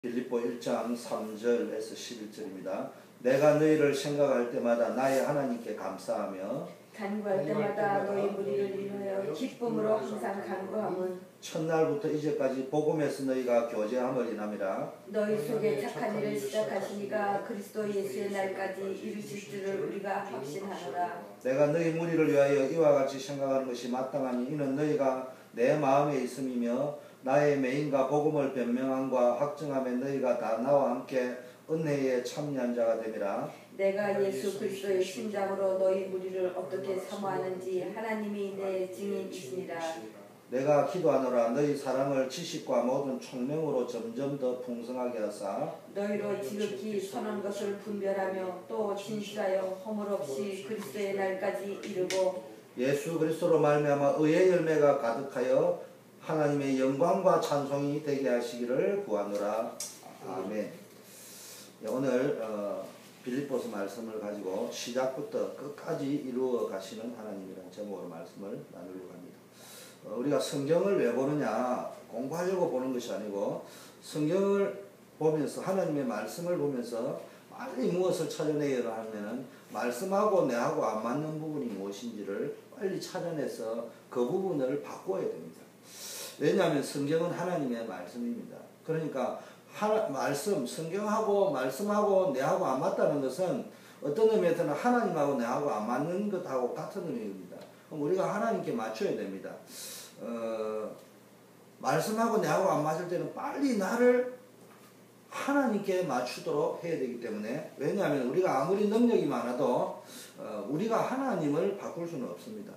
빌립보 1장 3절에서 11절입니다. 내가 너희를 생각할 때마다 나의 하나님께 감사하며 간구할 때마다 너희 무리를 인하여 기쁨으로 항상 간구함은 첫날부터 이제까지 복음에서 너희가 교제함을 인함이라. 너희 속에 착한 일을 시작하시니가 그리스도 예수의 날까지 이루실 줄을 우리가 확신하노라. 내가 너희 무리를 위하여 이와 같이 생각하는 것이 마땅하니 이는 너희가 내 마음에 있음이며 나의 매인과 복음을 변명함과 확증함에 너희가 다 나와 함께 은혜에 참여한 자가 됨이라. 내가 예수 그리스도의 심장으로 너희 무리를 어떻게 사모하는지 하나님이 내 증인이시니라. 내가 기도하노라. 너희 사랑을 지식과 모든 총명으로 점점 더 풍성하게 하사 너희로 지극히 선한 것을 분별하며 또 진실하여 허물 없이 그리스도의 날까지 이르고 예수 그리스도로 말미암아 의의 열매가 가득하여 하나님의 영광과 찬송이 되게 하시기를 구하노라. 아멘. 오늘 빌립보서 말씀을 가지고 시작부터 끝까지 이루어 가시는 하나님이라는 제목으로 말씀을 나누려고 합니다. 우리가 성경을 왜 보느냐, 공부하려고 보는 것이 아니고 성경을 보면서 하나님의 말씀을 보면서 빨리 무엇을 찾아내야 하면은 말씀하고 내하고 안 맞는 부분이 무엇인지를 빨리 찾아내서 그 부분을 바꿔야 됩니다. 왜냐하면 성경은 하나님의 말씀입니다. 그러니까 성경하고 말씀하고 내하고 안 맞다는 것은 어떤 의미에서는 하나님하고 내하고 안 맞는 것하고 같은 의미입니다. 그럼 우리가 하나님께 맞춰야 됩니다. 말씀하고 내하고 안 맞을 때는 빨리 나를 하나님께 맞추도록 해야 되기 때문에, 왜냐하면 우리가 아무리 능력이 많아도 우리가 하나님을 바꿀 수는 없습니다.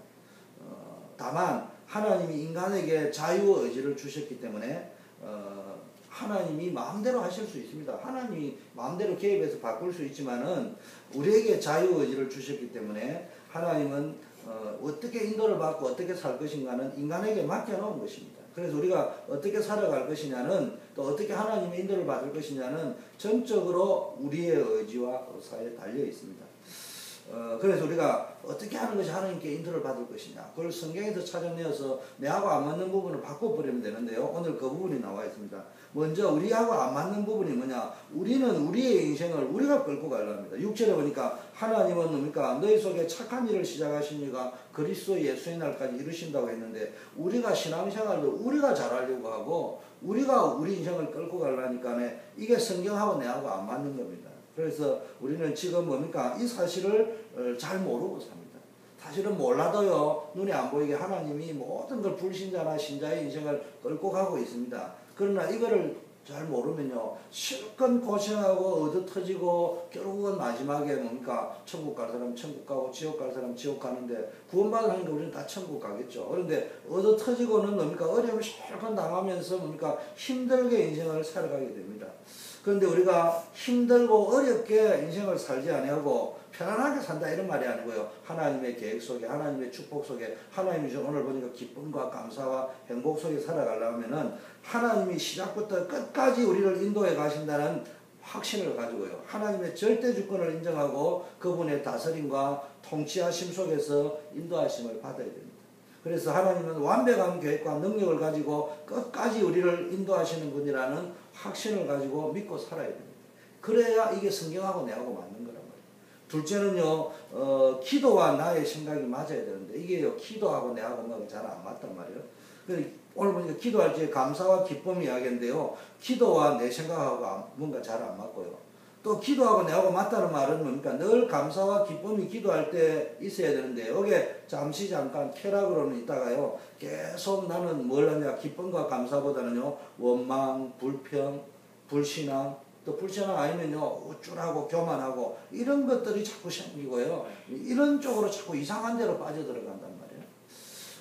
다만 하나님이 인간에게 자유의지를 주셨기 때문에 하나님이 마음대로 하실 수 있습니다. 하나님이 마음대로 개입해서 바꿀 수 있지만은 우리에게 자유의지를 주셨기 때문에 하나님은 어떻게 인도를 받고 어떻게 살 것인가는 인간에게 맡겨놓은 것입니다. 그래서 우리가 어떻게 살아갈 것이냐는, 또 어떻게 하나님의 인도를 받을 것이냐는 전적으로 우리의 의지와 의사에 달려 있습니다. 그래서 우리가 어떻게 하는 것이 하나님께 인도를 받을 것이냐, 그걸 성경에서 찾아내어서 내하고 안 맞는 부분을 바꿔버리면 되는데요. 오늘 그 부분이 나와 있습니다. 먼저 우리하고 안 맞는 부분이 뭐냐, 우리는 우리의 인생을 우리가 끌고 가려 합니다. 6절에 보니까 하나님은 뭡니까? 너희 속에 착한 일을 시작하시니까 그리스도 예수의 날까지 이루신다고 했는데, 우리가 신앙생활도 우리가 잘하려고 하고 우리가 우리 인생을 끌고 가려니까 이게 성경하고 내하고 안 맞는 겁니다. 그래서 우리는 지금 뭡니까? 이 사실을 잘 모르고 삽니다. 사실은 몰라도요, 눈에 안 보이게 하나님이 모든 걸 불신자나 신자의 인생을 끌고 가고 있습니다. 그러나 이거를 잘 모르면요, 실컷 고생하고 얻어 터지고 결국은 마지막에 뭡니까? 천국 갈 사람 천국 가고 지옥 갈 사람 지옥 가는데, 구원받으니까 우리는 다 천국 가겠죠. 그런데 얻어 터지고는 뭡니까? 어려움을 실컷 당하면서 뭡니까? 힘들게 인생을 살아가게 됩니다. 그런데 우리가 힘들고 어렵게 인생을 살지 아니하고 편안하게 산다 이런 말이 아니고요, 하나님의 계획 속에, 하나님의 축복 속에, 하나님이 오늘 보니까 기쁨과 감사와 행복 속에 살아가려면은 하나님이 시작부터 끝까지 우리를 인도해 가신다는 확신을 가지고요, 하나님의 절대 주권을 인정하고 그분의 다스림과 통치하심 속에서 인도하심을 받아야 됩니다. 그래서 하나님은 완벽한 계획과 능력을 가지고 끝까지 우리를 인도하시는 분이라는 확신을 가지고 믿고 살아야 됩니다. 그래야 이게 성경하고 내하고 맞는 거란 말이에요. 둘째는요, 기도와 나의 생각이 맞아야 되는데, 이게요, 기도하고 내하고 잘 안 맞단 말이에요. 오늘 보니까 기도할 때 감사와 기쁨 이야기인데요, 기도와 내 생각하고 뭔가 잘 안 맞고요. 또 기도하고 내하고 맞다는 말은 뭡니까? 늘 감사와 기쁨이 기도할 때 있어야 되는데, 여기에 잠깐 쾌락으로는 있다가요, 계속 나는 뭘 하냐, 기쁨과 감사보다는요, 원망, 불평, 불신앙, 또 불신앙 아니면요, 우쭐하고 교만하고 이런 것들이 자꾸 생기고요, 이런 쪽으로 자꾸 이상한 데로 빠져들어간단 말이에요.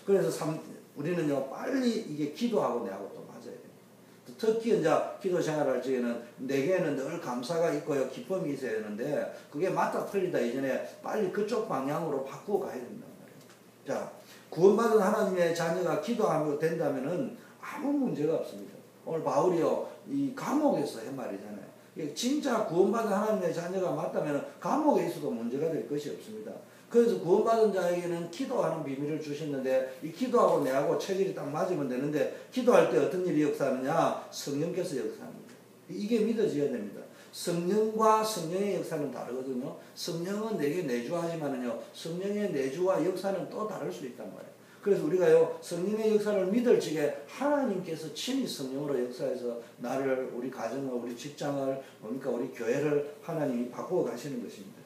그래서 우리는요, 빨리 이게 기도하고 내하고 또 맞아야 돼요. 특히 이제 기도 생활할 적에는 내게는 늘 감사가 있고요, 기쁨이 있어야 되는데, 그게 맞다 틀리다 이전에 빨리 그쪽 방향으로 바꾸어 가야 된단 말이에요. 자, 구원받은 하나님의 자녀가 기도하면 된다면은 아무 문제가 없습니다. 오늘 바울이요, 이 감옥에서 한 말이잖아요. 진짜 구원받은 하나님의 자녀가 맞다면 감옥에 있어도 문제가 될 것이 없습니다. 그래서 구원받은 자에게는 기도하는 비밀을 주셨는데, 이 기도하고 내하고 체질이 딱 맞으면 되는데, 기도할 때 어떤 일이 역사하느냐? 성령께서 역사합니다. 이게 믿어져야 됩니다. 성령과 성령의 역사는 다르거든요. 성령은 내게 내주하지만은요, 성령의 내주와 역사는 또 다를 수 있단 말이에요. 그래서 우리가요, 성령의 역사를 믿을 적에 하나님께서 친히 성령으로 역사해서 나를, 우리 가정을, 우리 직장을, 뭡니까, 우리 교회를 하나님이 바꾸어 가시는 것입니다.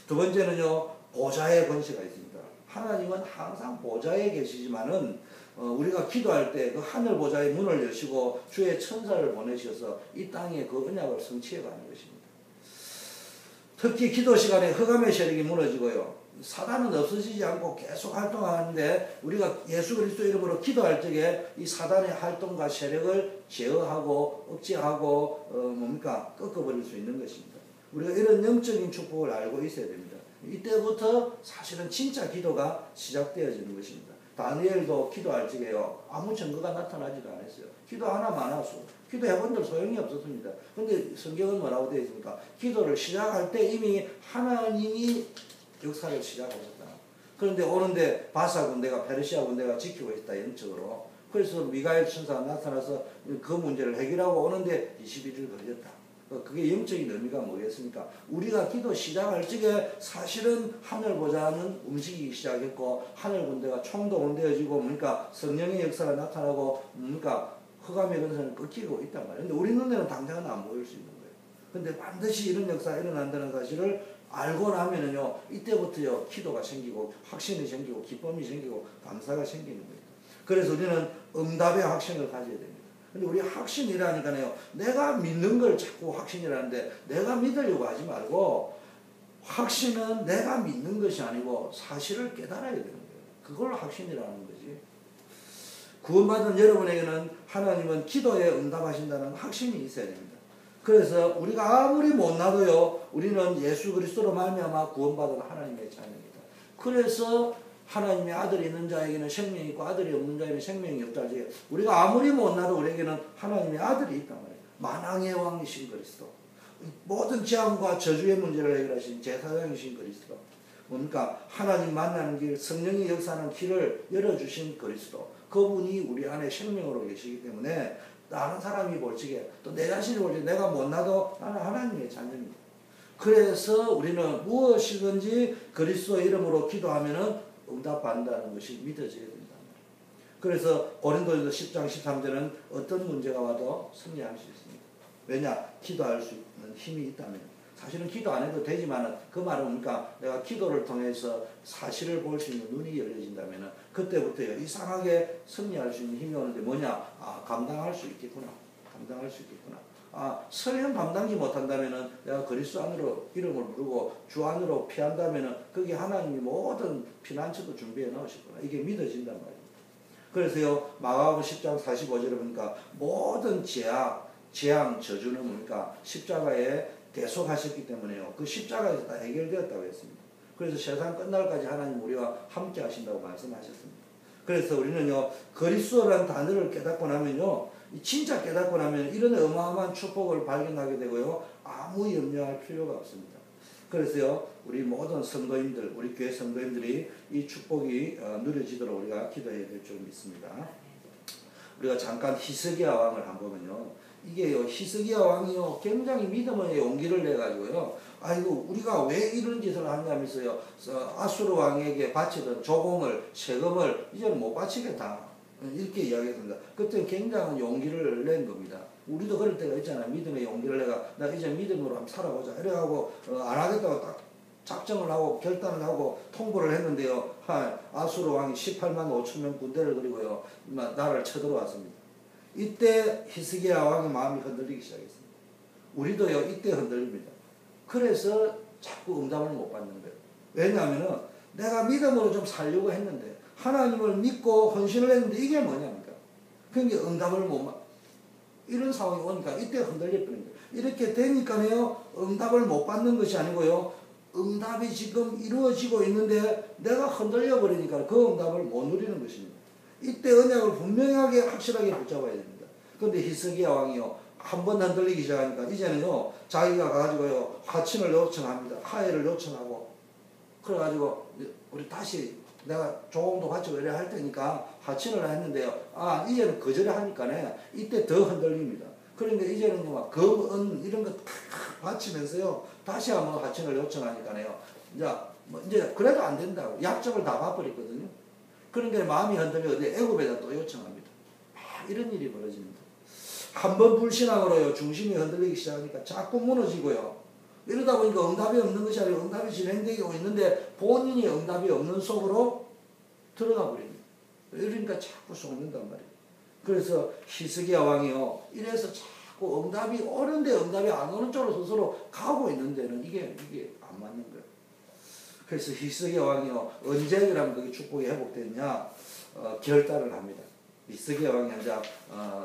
두 번째는요, 보좌의 권세가 있습니다. 하나님은 항상 보좌에 계시지만은 우리가 기도할 때 그 하늘 보좌의 문을 여시고 주의 천사를 보내셔서 이 땅에 그 언약을 성취해 가는 것입니다. 특히 기도 시간에 흑암의 세력이 무너지고요, 사단은 없어지지 않고 계속 활동하는데 우리가 예수 그리스도 이름으로 기도할 적에 이 사단의 활동과 세력을 제어하고 억제하고 뭡니까, 꺾어버릴 수 있는 것입니다. 우리가 이런 영적인 축복을 알고 있어야 됩니다. 이때부터 사실은 진짜 기도가 시작되어지는 것입니다. 다니엘도 기도할 적에요, 아무 증거가 나타나지도 않았어요. 기도 하나 많았어. 기도해본들 소용이 없었습니다. 근데 성경은 뭐라고 되어 있습니까? 기도를 시작할 때 이미 하나님이 역사를 시작하셨다. 그런데 오는데 바사 군대가, 페르시아 군대가 지키고 있다, 영적으로. 그래서 미가엘 천사가 나타나서 그 문제를 해결하고 오는데 21일 걸렸다. 그게 영적인 의미가 뭐겠습니까? 우리가 기도 시작할 적에 사실은 하늘 보좌는 움직이기 시작했고, 하늘 군대가 총동원되어지고, 그러니까 성령의 역사가 나타나고, 그러니까 흑암의 권세는 꺾이고 있단 말이에요. 근데 우리 눈에는 당장은 안 보일 수 있는 거예요. 근데 반드시 이런 역사가 일어난다는 사실을 알고 나면은요, 이때부터요, 기도가 생기고, 확신이 생기고, 기쁨이 생기고, 감사가 생기는 거예요. 그래서 우리는 응답의 확신을 가져야 됩니다. 근데 우리 확신이라니까요, 내가 믿는 걸 자꾸 확신이라는데, 내가 믿으려고 하지 말고, 확신은 내가 믿는 것이 아니고 사실을 깨달아야 되는 거예요. 그걸 확신이라는 거지. 구원받은 여러분에게는 하나님은 기도에 응답하신다는 확신이 있어야 됩니다. 그래서 우리가 아무리 못나도요, 우리는 예수 그리스도로 말미암아 구원받은 하나님의 자녀입니다. 그래서 하나님의 아들이 있는 자에게는 생명이 있고 아들이 없는 자에게는 생명이 없다. 우리가 아무리 못나도 우리에게는 하나님의 아들이 있단 말이에요. 만왕의 왕이신 그리스도, 모든 재앙과 저주의 문제를 해결하신 제사장이신 그리스도, 뭡니까, 하나님 만나는 길, 성령의 역사하는 길을 열어주신 그리스도, 그분이 우리 안에 생명으로 계시기 때문에 다른 사람이 볼 적에, 또 내 자신이 볼 적에 내가 못나도 나는 하나님의 자녀입니다. 그래서 우리는 무엇이든지 그리스도 이름으로 기도하면은 응답받는다는 것이 믿어져야 된다. 그래서 고린도전서 10장 13절은 어떤 문제가 와도 승리할 수 있습니다. 왜냐? 기도할 수 있는 힘이 있다면. 사실은 기도 안 해도 되지만 그 말은 뭡니까? 내가 기도를 통해서 사실을 볼 수 있는 눈이 열려진다면 그때부터 이상하게 승리할 수 있는 힘이 오는데 뭐냐? 아, 감당할 수 있겠구나. 감당할 수 있겠구나. 아, 설령 감당지 못한다면은 내가 그리스도 안으로 이름을 부르고 주 안으로 피한다면은 거기 하나님이 모든 피난처도 준비해 놓으셨구나. 이게 믿어진단 말입니다. 그래서요, 마가복음 10장 45절에 보니까 모든 재앙, 저주는 뭡니까? 십자가에 대속하셨기 때문에요. 그 십자가에서 다 해결되었다고 했습니다. 그래서 세상 끝날까지 하나님 우리와 함께 하신다고 말씀하셨습니다. 그래서 우리는요, 그리스도라는 단어를 깨닫고 나면요, 진짜 깨닫고 나면 이런 어마어마한 축복을 발견하게 되고요, 아무 염려할 필요가 없습니다. 그래서요, 우리 모든 성도님들, 우리 교회 성도님들이 이 축복이 누려지도록 우리가 기도해야 될 줄 믿습니다. 우리가 잠깐 히스기야 왕을 한번 보면요, 이게요, 히스기야 왕이요, 굉장히 믿음의 용기를 내가지고요, 아이고, 우리가 왜 이런 짓을 하냐면서요, 아수르 왕에게 바치던 조공을, 세금을 이제는 못 바치겠다. 이렇게 이야기했습니다. 그때 굉장한 용기를 낸 겁니다. 우리도 그럴 때가 있잖아요. 믿음의 용기를 내가, 나 이제 믿음으로 한번 살아보자. 이래가고, 안 하겠다고 딱 작정을 하고, 결단을 하고, 통보를 했는데요, 아수르 왕이 18만 5천 명 군대를 그리고요, 나라를 쳐들어왔습니다. 이때 히스기야 왕의 마음이 흔들리기 시작했습니다. 우리도요, 이때 흔들립니다. 그래서 자꾸 응답을 못 받는 거예요. 왜냐하면은 내가 믿음으로 좀 살려고 했는데, 하나님을 믿고 헌신을 했는데 이게 뭐냐니까. 그러니까 응답을 못 받, 이런 상황이 오니까 이때 흔들려버린 거예요. 이렇게 되니까요, 응답을 못 받는 것이 아니고요, 응답이 지금 이루어지고 있는데 내가 흔들려 버리니까 그 응답을 못 누리는 것입니다. 이때 언약을 분명하게 확실하게 붙잡아야 됩니다. 그런데 히스기야 왕이요, 한 번 흔들리기 시작하니까 이제는요, 자기가 가지고요, 화친을 요청합니다. 하해를 요청하고, 그래가지고 우리 다시 내가 조공도 바치고 이래 할 테니까 하친을 했는데요, 아, 이제는 거절을 하니까네, 이때 더 흔들립니다. 그러니까 이제는 막 검은 이런 거 다 바치면서요. 다시 한번 하청을 요청하니까요. 이제 그래도 안 된다고. 약점을 다 봐버렸거든요. 그러니까 마음이 흔들려 어디 애굽에다 또 요청합니다. 이런 일이 벌어집니다. 한번 불신앙으로요. 중심이 흔들리기 시작하니까 자꾸 무너지고요. 이러다 보니까 응답이 없는 것이 아니라 응답이 진행되고 있는데 본인이 응답이 없는 속으로 들어가 버립니다. 이러니까 자꾸 속는단 말이에요. 그래서 히스기야 왕이요. 이래서 자꾸 응답이 오는데 응답이 안 오는 쪽으로 스스로 가고 있는 데는 이게 안 맞는 거예요. 그래서 히스기야 왕이요. 언제 그러면 그게 축복이 회복됐냐? 결단을 합니다. 히스기야 왕이 이제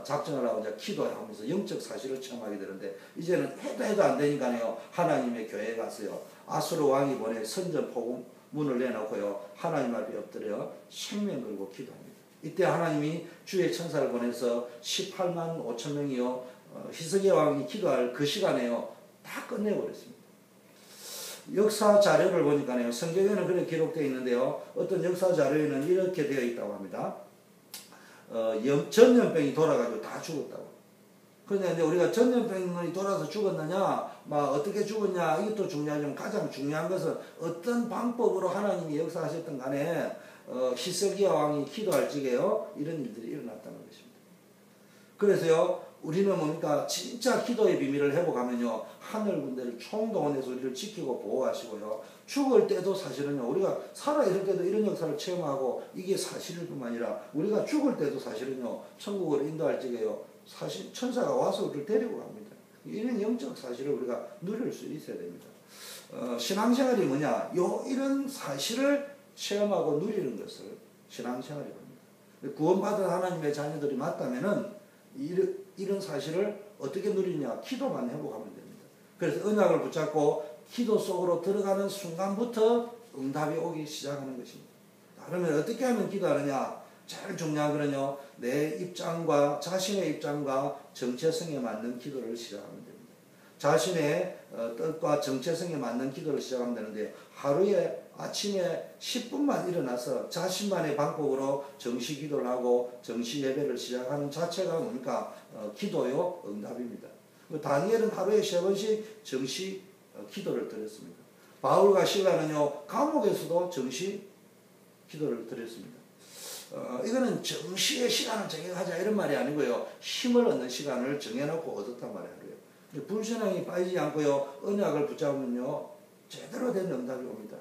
작정을 하고 이제 기도하면서 영적 사실을 체험하게 되는데 이제는 해도 안 되니까요. 하나님의 교회에 가서요. 아수르 왕이 보내 선전 포문을 내놓고요. 하나님 앞에 엎드려 생명 걸고 기도합니다. 이때 하나님이 주의 천사를 보내서 18만 5천 명이요. 히스기야 왕이 기도할 그 시간에요. 다 끝내버렸습니다. 역사 자료를 보니까요. 성경에는 그렇게 기록되어 있는데요. 어떤 역사 자료에는 이렇게 되어 있다고 합니다. 전염병이 돌아가지고 다 죽었다고. 그런데 이제 우리가 전염병이 돌아서 죽었느냐, 막 어떻게 죽었냐, 이것도 중요하지만 가장 중요한 것은 어떤 방법으로 하나님이 역사하셨던 간에 히스기야 왕이 기도할 적에요. 이런 일들이 일어났다는 것입니다. 그래서요. 우리는 뭡니까? 진짜 기도의 비밀을 회복하면요. 하늘 군대를 총동원해서 우리를 지키고 보호하시고요. 죽을 때도 사실은요. 우리가 살아있을 때도 이런 역사를 체험하고 이게 사실일 뿐만 아니라 우리가 죽을 때도 사실은요. 천국으로 인도할 적에요. 사실 천사가 와서 우리를 데리고 갑니다. 이런 영적 사실을 우리가 누릴 수 있어야 됩니다. 신앙생활이 뭐냐? 이런 사실을 체험하고 누리는 것을 신앙생활이랍니다. 구원받은 하나님의 자녀들이 맞다면은 이런 사실을 어떻게 누리냐? 기도만 회복하면 됩니다. 그래서 언약을 붙잡고 기도 속으로 들어가는 순간부터 응답이 오기 시작하는 것입니다. 그러면 어떻게 하면 기도하느냐? 제일 중요한 거는요. 내 입장과 자신의 입장과 정체성에 맞는 기도를 시작하면 됩니다. 자신의 뜻과 정체성에 맞는 기도를 시작하면 되는데 하루에 아침에 10분만 일어나서 자신만의 방법으로 정시 기도를 하고 정시 예배를 시작하는 자체가 뭡니까? 기도요 응답입니다. 다니엘은 하루에 3번씩 정시 기도를 드렸습니다. 바울과 실라는요 감옥에서도 정시 기도를 드렸습니다. 이거는 정시의 시간을 정해가자 이런 말이 아니고요. 힘을 얻는 시간을 정해놓고 얻었단 말이에요. 불신앙이 빠지지 않고요. 언약을 붙잡으면요. 제대로 된 응답이 옵니다.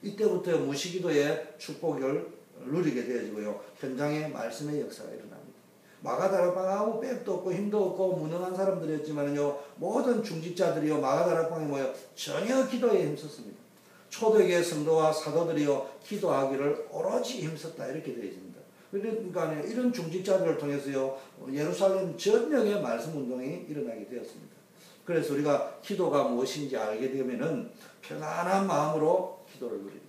이때부터 무시기도의 축복을 누리게 되어지고요. 현장에 말씀의 역사가 일어납니다. 마가다락방 아무 백도 없고 힘도 없고 무능한 사람들이었지만요. 모든 중직자들이요. 마가다락방에 모여 전혀 기도에 힘썼습니다. 초대교회 성도와 사도들이요. 기도하기를 오로지 힘썼다 이렇게 되어 있습니다. 그러니까 이런 중직자들을 통해서요. 예루살렘 전역의 말씀 운동이 일어나게 되었습니다. 그래서 우리가 기도가 무엇인지 알게 되면은 편안한 마음으로 기도를 누립니다.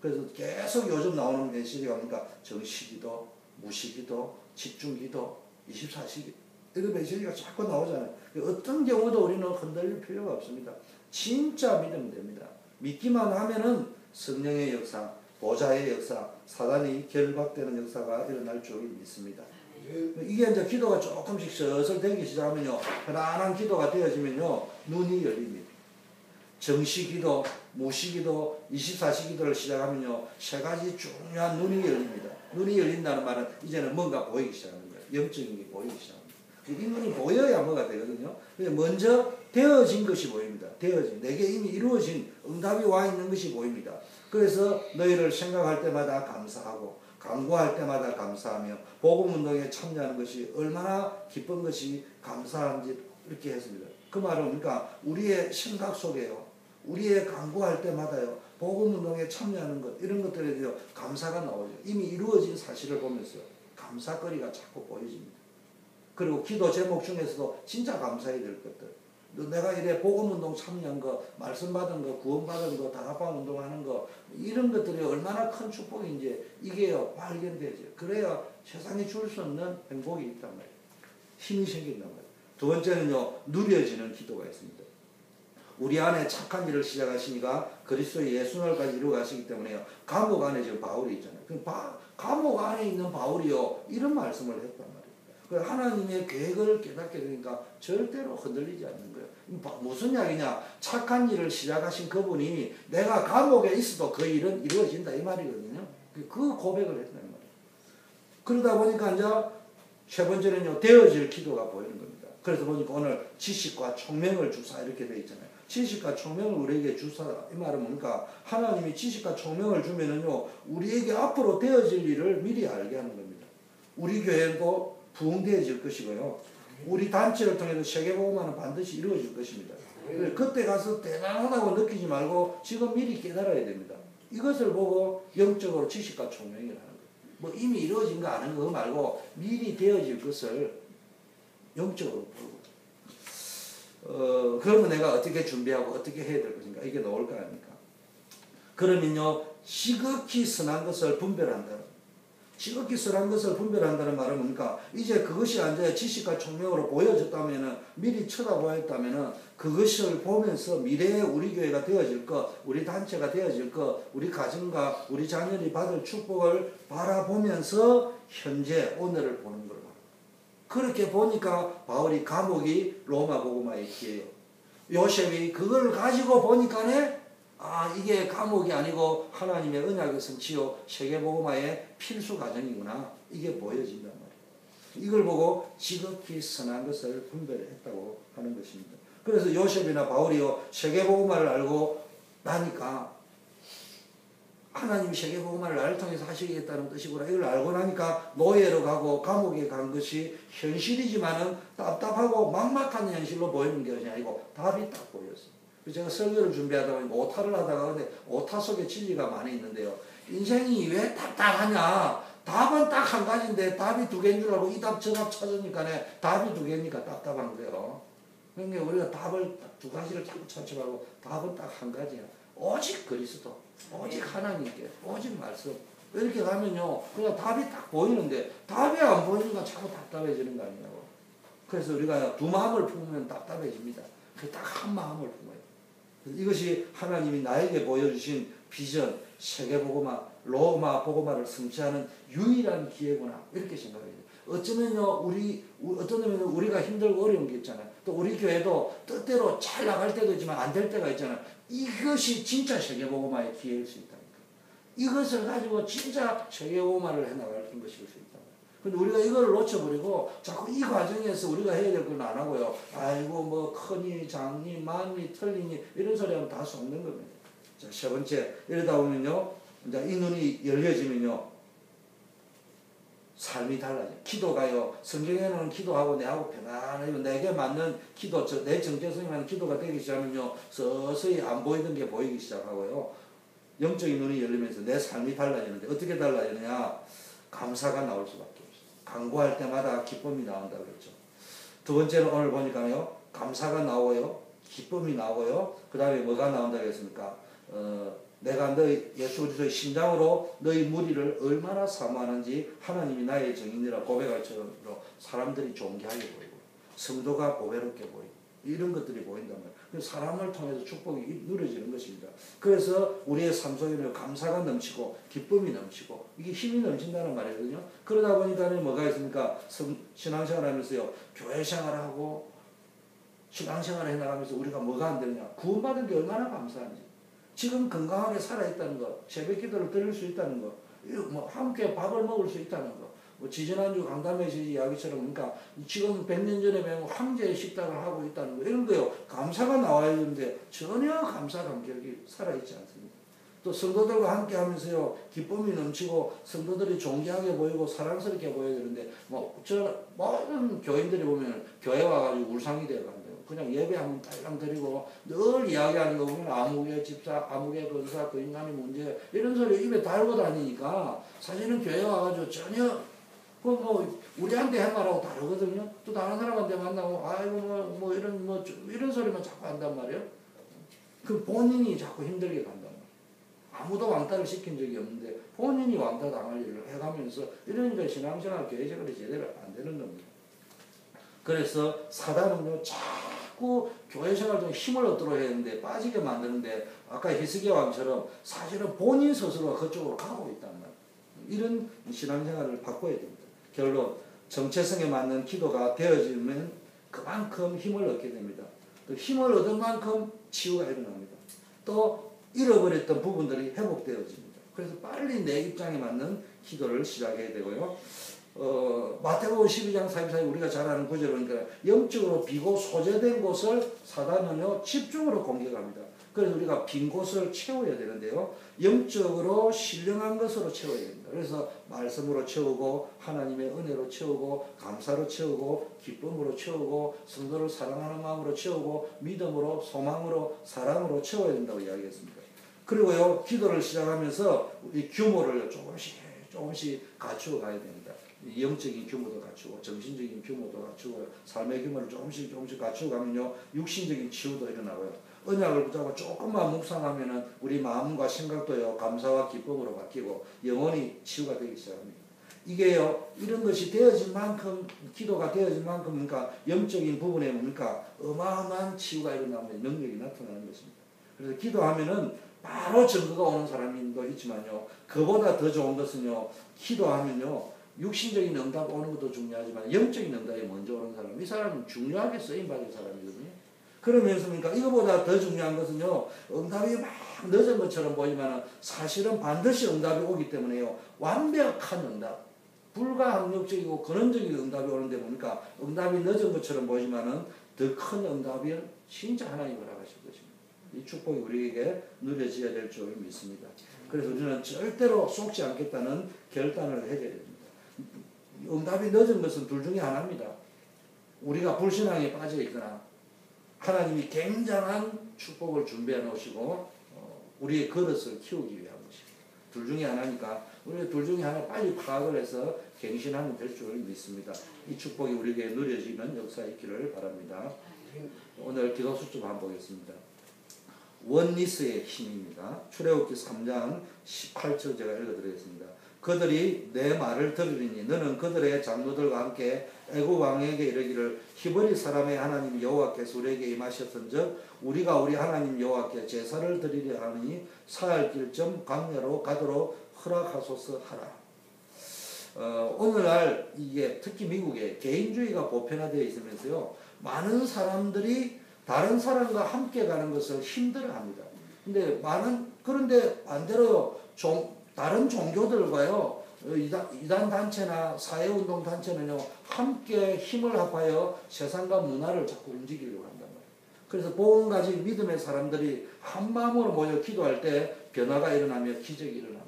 그래서 계속 요즘 나오는 메시지가 뭡니까? 정시기도, 무시기도, 집중기도, 24시기 이런 메시지가 자꾸 나오잖아요. 어떤 경우도 우리는 흔들릴 필요가 없습니다. 진짜 믿으면 됩니다. 믿기만 하면은 성령의 역사, 보좌의 역사, 사단이 결박되는 역사가 일어날 줄 믿습니다. 이게 이제 기도가 조금씩 슬슬 되기 시작하면요. 편안한 기도가 되어지면요. 눈이 열립니다. 정시기도, 무시기도, 24시기도를 시작하면요. 3가지 중요한 눈이 열립니다. 눈이 열린다는 말은 이제는 뭔가 보이기 시작하는 거예요. 영적인 게 보이기 시작합니다. 이 눈이 보여야 뭐가 되거든요. 먼저 되어진 것이 보입니다. 되어진, 내게 이미 이루어진 응답이 와 있는 것이 보입니다. 그래서 너희를 생각할 때마다 감사하고 간구할 때마다 감사하며 복음운동에 참여하는 것이 얼마나 기쁜 것이 감사한지 이렇게 했습니다. 그 말은 그러니까 우리의 생각 속에요. 우리의 간구할 때마다요. 복음운동에 참여하는 것 이런 것들에 대해 감사가 나오죠. 이미 이루어진 사실을 보면서 감사거리가 자꾸 보여집니다. 그리고 기도 제목 중에서도 진짜 감사해야 될 것들. 내가 이래 복음운동 참여한 거, 말씀 받은 거, 구원받은 거, 다락방 운동하는 거 이런 것들이 얼마나 큰 축복인지 이게요 발견되죠. 그래야 세상에 줄 수 없는 행복이 있단 말이에요. 힘이 생긴단 말이에요. 두 번째는요 누려지는 기도가 있습니다. 우리 안에 착한 일을 시작하시니까 그리스도의 예수날까지 이루어가시기 때문에요. 감옥 안에 지금 바울이 있잖아요. 감옥 안에 있는 바울이요 이런 말씀을 했단 말이에요. 그 하나님의 계획을 깨닫게 되니까 절대로 흔들리지 않는 거예요. 무슨 이야기냐? 착한 일을 시작하신 그분이 내가 감옥에 있어도 그 일은 이루어진다 이 말이거든요. 그 고백을 했다는 말이에요. 그러다 보니까 이제 세 번째는요, 되어질 기도가 보이는 겁니다. 그래서 보니까 오늘 지식과 총명을 주사 이렇게 되어 있잖아요. 지식과 총명을 우리에게 주사, 이 말은 뭡니까? 하나님이 지식과 총명을 주면은요, 우리에게 앞으로 되어질 일을 미리 알게 하는 겁니다. 우리 교회도 부흥되어질 것이고요. 우리 단체를 통해서 세계복음화는 반드시 이루어질 것입니다. 그때 가서 대단하다고 느끼지 말고 지금 미리 깨달아야 됩니다. 이것을 보고 영적으로 지식과 총명을 하는 거예요. 뭐 이미 이루어진 거 아는 거 말고 미리 되어질 것을 영적으로 보고 그러면 내가 어떻게 준비하고 어떻게 해야 될 것인가 이게 나올 거 아닙니까? 그러면요 지극히 선한 것을 분별한다. 지극히 선한 것을 분별한다는 말은 뭡니까? 이제 그것이 이제 지식과 총명으로 보여졌다면은 미리 쳐다보았다면은 그것을 보면서 미래에 우리 교회가 되어질 것, 우리 단체가 되어질 것, 우리 가정과 우리 자녀이 받을 축복을 바라보면서 현재 오늘을 보는 거예요. 그렇게 보니까 바울이 감옥이 로마 복음화의 기회예요. 요셉이 그걸 가지고 보니까네 이게 감옥이 아니고 하나님의 언약의 성취요 세계복음화의 필수 과정이구나. 이게 보여진단 말이에요. 이걸 보고 지극히 선한 것을 분별했다고 하는 것입니다. 그래서 요셉이나 바울이요 세계복음화를 알고 나니까 하나님이 세계복음화를 나를 통해서 하시겠다는 뜻이구나. 이걸 알고 나니까 노예로 가고 감옥에 간 것이 현실이지만은 답답하고 막막한 현실로 보이는 것이 아니고 답이 딱 보였어요. 제가 설교를 준비하다 보니까 오타를 하다가 근데 오타 속에 진리가 많이 있는데요. 인생이 왜 답답하냐? 답은 딱 한 가지인데 답이 두 개인 줄 알고 이 답 저 답 찾으니까 답이 두 개니까 답답한 거예요. 그러니까 우리가 답을 두 가지를 자꾸 찾지 말고 답은 딱 한 가지야. 오직 그리스도, 오직 하나님께, 오직 말씀. 이렇게 가면요, 그냥 답이 딱 보이는데 답이 안 보이니까 자꾸 답답해지는 거 아니냐고. 그래서 우리가 두 마음을 품으면 답답해집니다. 딱 한 마음을 품어요. 이것이 하나님이 나에게 보여주신 비전, 세계복음화, 로마 복음화를 성취하는 유일한 기회구나. 이렇게 생각해요. 어쩌면요, 어떤 의미는 우리가 힘들고 어려운 게 있잖아요. 또 우리 교회도 뜻대로 잘 나갈 때도 있지만 안 될 때가 있잖아요. 이것이 진짜 세계복음화의 기회일 수 있다니까. 이것을 가지고 진짜 세계복음화를 해나갈 것일 수 있다. 근데 우리가 이걸 놓쳐버리고 자꾸 이 과정에서 우리가 해야 될 건 안 하고요. 아이고 뭐 크니 작니 많니 틀리니 이런 소리 하면 다 속는 겁니다. 자, 세 번째 이러다 보면요. 이제 이 눈이 열려지면요. 삶이 달라져요. 기도가요. 성경에는 기도하고 내하고 편안해요. 내게 맞는 기도, 내 정체성이 맞는 기도가 되기 시작하면요. 서서히 안 보이던 게 보이기 시작하고요. 영적인 눈이 열리면서 내 삶이 달라지는데 어떻게 달라지느냐. 감사가 나올 수밖에 없어요. 간구할 때마다 기쁨이 나온다 그랬죠. 두 번째는 오늘 보니까요. 감사가 나오고요. 기쁨이 나오고요. 그 다음에 뭐가 나온다 그랬습니까? 내가 너희 예수 그리스도의 심장으로 너희 무리를 얼마나 사모하는지 하나님이 나의 정인이라 고백할 정도로 사람들이 존귀하게 보이고 성도가 보배롭게 보이고 이런 것들이 보인단 말이에요. 그래서 사람을 통해서 축복이 누려지는 것입니다. 그래서 우리의 삶 속에는 감사가 넘치고 기쁨이 넘치고 이게 힘이 넘친다는 말이거든요. 그러다 보니까 뭐가 있습니까? 신앙생활 하면서요. 교회 생활하고 신앙생활을 해나가면서 우리가 뭐가 안 되느냐. 구원받은 게 얼마나 감사한지. 지금 건강하게 살아있다는 거, 새벽 기도를 드릴 수 있다는 거, 뭐 함께 밥을 먹을 수 있다는 거, 뭐 지지난주 강담회 씨 이야기처럼 그러니까 지금 100년 전에 배운 황제의 식당을 하고 있다는 거 이런 거요. 감사가 나와야 되는데 전혀 감사 감격이 살아있지 않습니다. 또 성도들과 함께 하면서요 기쁨이 넘치고 성도들이 존귀하게 보이고 사랑스럽게 보여야 되는데 저 모든 교인들이 보면 교회 와가지고 울상이 되어간다. 그냥 예배하면 딸랑 드리고 늘 이야기하는 거 보면 아무개 집사, 아무개 건사, 그 인간의 문제 이런 소리 입에 달고 다니니까 사실은 교회 와가지고 전혀 우리한테 할 말하고 다르거든요. 또 다른 사람한테 만나고 아이고 이런 소리만 자꾸 한단 말이에요. 그 본인이 자꾸 힘들게 간단 말이에요. 아무도 왕따를 시킨 적이 없는데 본인이 왕따 당할 일을 해가면서 이러니까 신앙생활 교회생활이 제대로 안 되는 겁니다. 그래서 사단은요 자꾸 교회 생활 중에 힘을 얻도록 해야 되는데 빠지게 만드는데 아까 히스기야 왕처럼 사실은 본인 스스로가 그쪽으로 가고 있단 말이에요. 이런 신앙생활을 바꿔야 됩니다. 결론 정체성에 맞는 기도가 되어지면 그만큼 힘을 얻게 됩니다. 또 힘을 얻은 만큼 치유가 일어납니다. 또 잃어버렸던 부분들이 회복되어집니다. 그래서 빨리 내 입장에 맞는 기도를 시작해야 되고요. 마태복음 12장 44에 우리가 잘 아는 구절은 영적으로 비고 소재된 곳을 사단은요 집중으로 공격합니다. 그래서 우리가 빈 곳을 채워야 되는데요. 영적으로 신령한 것으로 채워야 됩니다. 그래서 말씀으로 채우고 하나님의 은혜로 채우고 감사로 채우고 기쁨으로 채우고 성도를 사랑하는 마음으로 채우고 믿음으로 소망으로 사랑으로 채워야 된다고 이야기했습니다. 그리고요 기도를 시작하면서 우리 규모를 조금씩 갖추어 가야 됩니다. 영적인 규모도 갖추고 정신적인 규모도 갖추고 삶의 규모를 조금씩 갖추어 가면요 육신적인 치유도 일어나고요. 언약을 붙잡고 조금만 묵상하면은 우리 마음과 생각도요 감사와 기쁨으로 바뀌고 영혼이 치유가 되기 시작합니다. 이게요 이런 것이 되어진 만큼 기도가 되어진 만큼 그러니까 영적인 부분에 뭡니까 어마어마한 치유가 일어나면 능력이 나타나는 것입니다. 그래서 기도하면은 바로 증거가 오는 사람도 있지만요 그보다 더 좋은 것은요 기도하면요 육신적인 응답 오는 것도 중요하지만 영적인 응답이 먼저 오는 사람 이 사람은 중요하게 쓰임받은 사람이거든요. 그러면서 그러니까 이거보다 더 중요한 것은요 응답이 막 늦은 것처럼 보이지만 사실은 반드시 응답이 오기 때문에요 완벽한 응답 불가항력적이고 근원적인 응답이 오는데 보니까 응답이 늦은 것처럼 보이지만 더 큰 응답이 진짜 하나님 허락하실 것입니다. 이 축복이 우리에게 누려져야 될 줄 믿습니다. 그래서 우리는 절대로 속지 않겠다는 결단을 해야 됩니다. 응답이 늦은 것은 둘 중에 하나입니다. 우리가 불신앙에 빠져 있거나 하나님이 굉장한 축복을 준비해 놓으시고 우리의 그릇을 키우기 위한 것입니다. 둘 중에 하나니까 우리가 둘 중에 하나 빨리 파악을 해서 갱신하면 될 줄 믿습니다. 이 축복이 우리에게 누려지는 역사에 있기를 바랍니다. 오늘 기도 수첩 한번 보겠습니다. 원리스의 힘입니다. 출애굽기 3장 18절 제가 읽어드리겠습니다. 그들이 내 말을 들으리니 너는 그들의 장로들과 함께 애굽 왕에게 이르기를 히브리 사람의 하나님 여호와께서 우리에게 임하셨은즉 우리가 우리 하나님 여호와께 제사를 드리려 하니 사흘 길쯤 광야로 가도록 허락하소서 하라. 오늘날 이게 특히 미국에 개인주의가 보편화되어 있으면서요 많은 사람들이 다른 사람과 함께 가는 것을 힘들어합니다. 그런데 반대로 다른 종교들과요 이단 단체나 사회운동 단체는요 함께 힘을 합하여 세상과 문화를 자꾸 움직이려고 한단 말이에요. 그래서 복음 가진 믿음의 사람들이 한 마음으로 모여 기도할 때 변화가 일어나며 기적이 일어납니다.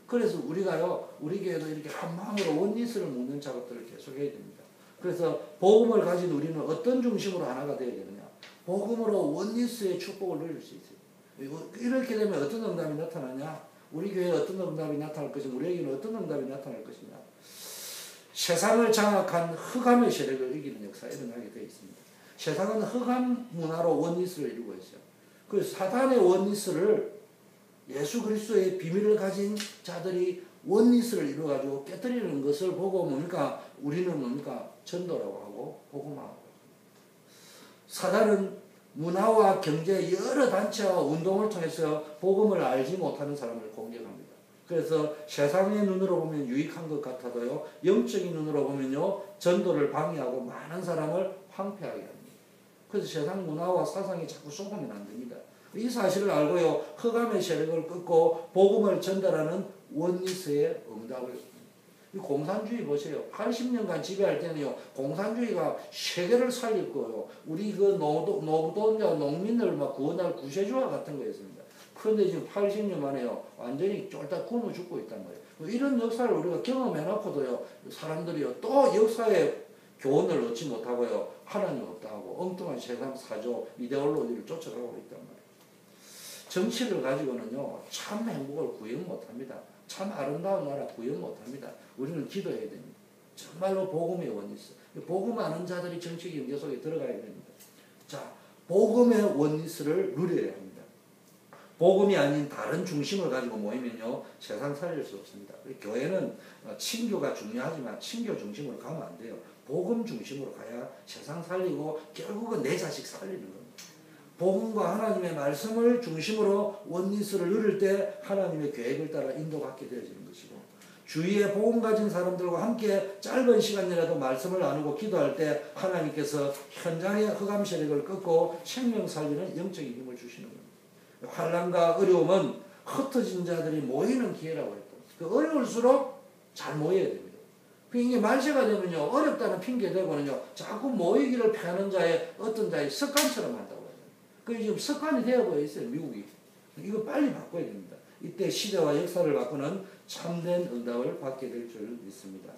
그래서 우리가요 우리 교회도 이렇게 한 마음으로 원리스를 묻는 작업들을 계속 해야 됩니다. 그래서 복음을 가진 우리는 어떤 중심으로 하나가 되어야 되느냐 복음으로 원리스의 축복을 누릴 수 있어요. 이렇게 되면 어떤 응답이 나타나냐 우리 교회에 어떤 응답이 나타날 것이냐 우리에게는 어떤 응답이 나타날 것이냐 세상을 장악한 흑암의 세력을 이기는 역사가 일어나게 되어 있습니다. 세상은 흑암 문화로 원리스를 이루고 있어요. 그래서 사단의 원리스를 예수 그리스도의 비밀을 가진 자들이 원리스를 이루어가지고 깨뜨리는 것을 보고 뭡니까 우리는 뭡니까 전도라고 하고 복음하고 사단은 문화와 경제 여러 단체와 운동을 통해서 복음을 알지 못하는 사람을 공격합니다. 그래서 세상의 눈으로 보면 유익한 것 같아도요 영적인 눈으로 보면요 전도를 방해하고 많은 사람을 황폐하게 합니다. 그래서 세상 문화와 사상이 자꾸 속으면 안 됩니다. 이 사실을 알고요 흑암의 세력을 끊고 복음을 전달하는 원리스의 응답을 공산주의 보세요. 80년간 지배할 때는요 공산주의가 세계를 살릴 거예요. 우리 그 노동자 농민을 막 구원할 구세주와 같은 거였습니다. 그런데 지금 80년 만에요 완전히 쫄딱 굶어 죽고 있단 말이에요. 이런 역사를 우리가 경험해 놓고도요 사람들이요 또 역사의 교훈을 얻지 못하고요 하나님 없다 하고 엉뚱한 세상 사조 이데올로기를 쫓아가고 있단 말이에요. 정치를 가지고는요 참 행복을 구현 못합니다. 참 아름다운 나라 구현 못합니다. 우리는 기도해야 됩니다. 정말로 복음의 원리스. 복음 아는 자들이 정치 경제 속에 들어가야 됩니다. 자, 복음의 원리스를 누려야 합니다. 복음이 아닌 다른 중심을 가지고 모이면요 세상 살릴 수 없습니다. 교회는 친교가 중요하지만 친교 중심으로 가면 안 돼요. 복음 중심으로 가야 세상 살리고 결국은 내 자식 살리는 겁니다. 복음과 하나님의 말씀을 중심으로 원리스를 누릴 때 하나님의 계획을 따라 인도받게 되어지는 것이고 주위에 복음 가진 사람들과 함께 짧은 시간이라도 말씀을 나누고 기도할 때 하나님께서 현장의 흑암 세력을 꺾고 생명 살리는 영적인 힘을 주시는 겁니다. 환난과 어려움은 흩어진 자들이 모이는 기회라고 했고, 그 어려울수록 잘 모여야 됩니다. 이게 말세가 되면요, 어렵다는 핑계 대고는요, 자꾸 모이기를 피하는 자의 어떤 자의 습관처럼 한다고 해요. 그게 지금 습관이 되어버려 있어요, 미국이. 이거 빨리 바꿔야 됩니다. 이때 시대와 역사를 바꾸는 참된 응답을 받게 될 줄 믿습니다.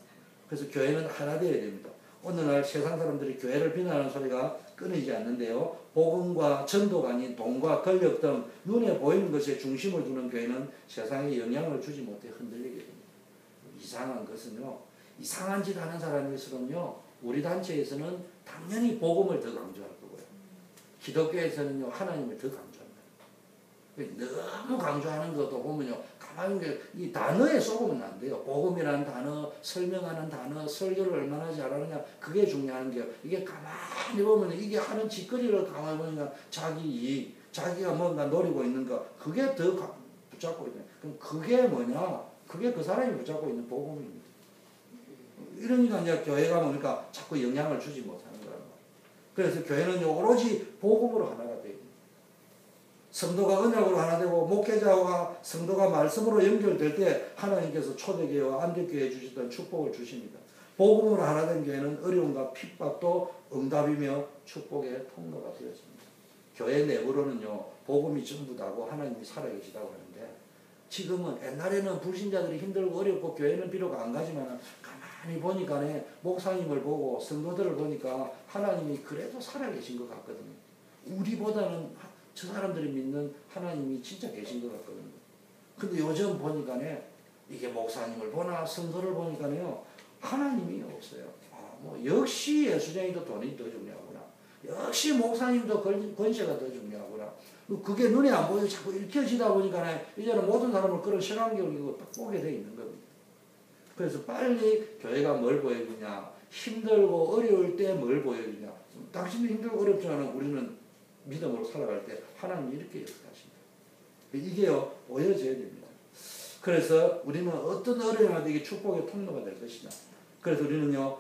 그래서 교회는 하나 되어야 됩니다. 오늘날 세상 사람들이 교회를 비난하는 소리가 끊이지 않는데요. 복음과 전도가 아닌 돈과 권력 등 눈에 보이는 것에 중심을 두는 교회는 세상에 영향을 주지 못해 흔들리게 됩니다. 이상한 것은요, 이상한 짓 하는 사람일수록요, 우리 단체에서는 당연히 복음을 더 강조할 거고요. 기독교에서는요, 하나님을 더 강조합니다. 너무 강조하는 것도 보면요, 가만히 이 단어에 쏘으면 안 돼요. 복음이라는 단어, 설명하는 단어, 설교를 얼마나 잘하느냐, 그게 중요한 게요. 이게 가만히 보면 이게 하는 짓거리를 가만히 보니까 자기 이익, 자기가 뭔가 노리고 있는 거, 그게 더 붙잡고 있는. 그럼 그게 뭐냐? 그게 그 사람이 붙잡고 있는 복음입니다. 이러니까 이제 교회가 보니까 자꾸 영향을 주지 못하는 거란 말이에요. 그래서 교회는 오로지 복음으로 하나가 돼요. 성도가 언약으로 하나 되고 목회자와 성도가 말씀으로 연결될 때 하나님께서 초대교회와 안식교회에 주시던 축복을 주십니다. 복음으로 하나 된 교회는 어려움과 핍박도 응답이며 축복의 통로가 되었습니다. 교회 내부로는요, 복음이 전부다고 하나님이 살아계시다고 하는데, 지금은 옛날에는 불신자들이 힘들고 어렵고 교회는 비록 안 가지만 가만히 보니까 목사님을 보고 성도들을 보니까 하나님이 그래도 살아계신 것 같거든요. 우리보다는 저 사람들이 믿는 하나님이 진짜 계신 것 같거든요. 근데 요즘 보니까 이게 목사님을 보나 성도를 보니까요, 하나님이 없어요. 역시 예수쟁이도 돈이 더 중요하구나. 역시 목사님도 권세가 더 중요하구나. 그게 눈에 안 보여서 자꾸 읽혀지다 보니까 이제는 모든 사람을 그런 시간경이고 딱 보게 돼 있는 겁니다. 그래서 빨리 교회가 뭘 보여주냐, 힘들고 어려울 때 뭘 보여주냐. 당신도 힘들고 어렵지만 우리는 믿음으로 살아갈 때 하나님이 이렇게 역사하십니다. 이게요, 보여져야 됩니다. 그래서 우리는 어떤 어려움에도 이게 축복의 통로가 될 것이냐. 그래서 우리는요,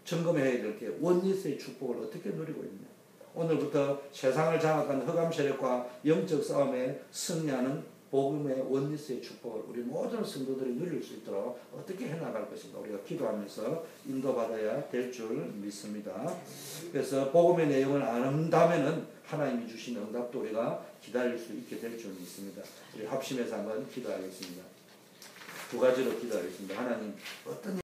점검해야 될 게 원리스의 축복을 어떻게 누리고 있느냐. 오늘부터 세상을 장악하는 흑암 세력과 영적 싸움에 승리하는 복음의 원리스의 축복을 우리 모든 성도들이 누릴 수 있도록 어떻게 해나갈 것인가 우리가 기도하면서 인도받아야 될 줄 믿습니다. 그래서 복음의 내용을 안다면은 하나님이 주신 응답도 우리가 기다릴 수 있게 될 줄 믿습니다. 우리 합심해서 한번 기도하겠습니다. 두 가지로 기도하겠습니다. 하나님, 어떤